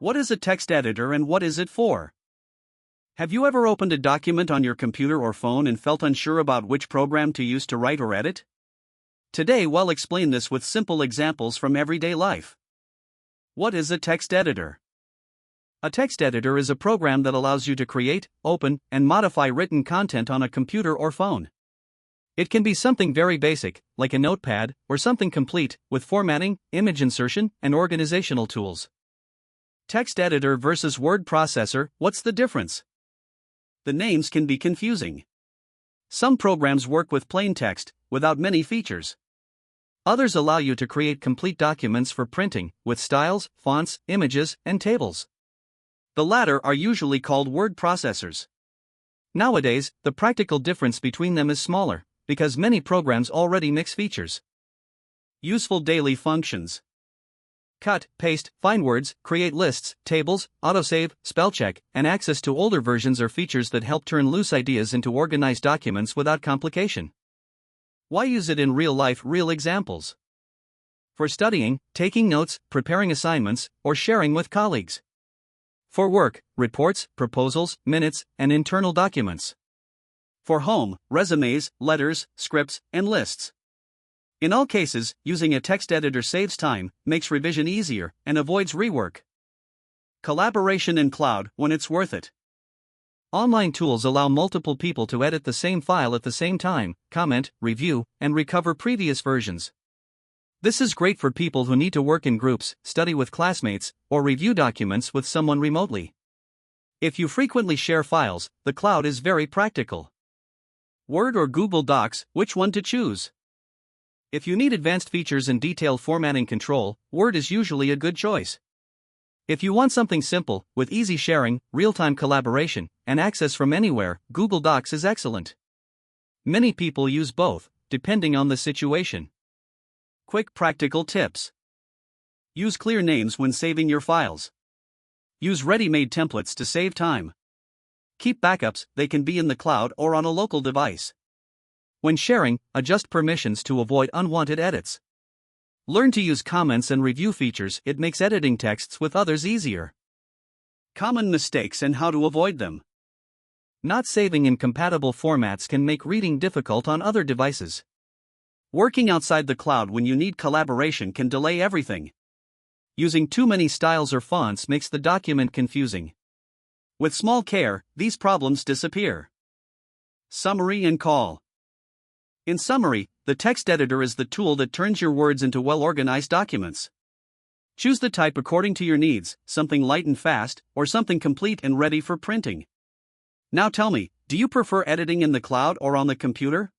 What is a text editor and what is it for? Have you ever opened a document on your computer or phone and felt unsure about which program to use to write or edit? Today we'll explain this with simple examples from everyday life. What is a text editor? A text editor is a program that allows you to create, open, and modify written content on a computer or phone. It can be something very basic, like a notepad, or something complete, with formatting, image insertion, and organizational tools. Text editor versus word processor, what's the difference? The names can be confusing. Some programs work with plain text, without many features. Others allow you to create complete documents for printing, with styles, fonts, images, and tables. The latter are usually called word processors. Nowadays, the practical difference between them is smaller, because many programs already mix features. Useful daily functions. Cut, paste, find words, create lists, tables, autosave, spellcheck, and access to older versions are features that help turn loose ideas into organized documents without complication. Why use it in real life? Real examples. For studying, taking notes, preparing assignments, or sharing with colleagues. For work, reports, proposals, minutes, and internal documents. For home, resumes, letters, scripts, and lists. In all cases, using a text editor saves time, makes revision easier, and avoids rework. Collaboration in cloud, when it's worth it. Online tools allow multiple people to edit the same file at the same time, comment, review, and recover previous versions. This is great for people who need to work in groups, study with classmates, or review documents with someone remotely. If you frequently share files, the cloud is very practical. Word or Google Docs, which one to choose? If you need advanced features and detailed formatting control, Word is usually a good choice. If you want something simple, with easy sharing, real-time collaboration, and access from anywhere, Google Docs is excellent. Many people use both, depending on the situation. Quick practical tips. Use clear names when saving your files. Use ready-made templates to save time. Keep backups, they can be in the cloud or on a local device. When sharing, adjust permissions to avoid unwanted edits. Learn to use comments and review features, it makes editing texts with others easier. Common mistakes and how to avoid them. Not saving in compatible formats can make reading difficult on other devices. Working outside the cloud when you need collaboration can delay everything. Using too many styles or fonts makes the document confusing. With small care, these problems disappear. Summary and call. In summary, the text editor is the tool that turns your words into well-organized documents. Choose the type according to your needs, something light and fast, or something complete and ready for printing. Now tell me, do you prefer editing in the cloud or on the computer?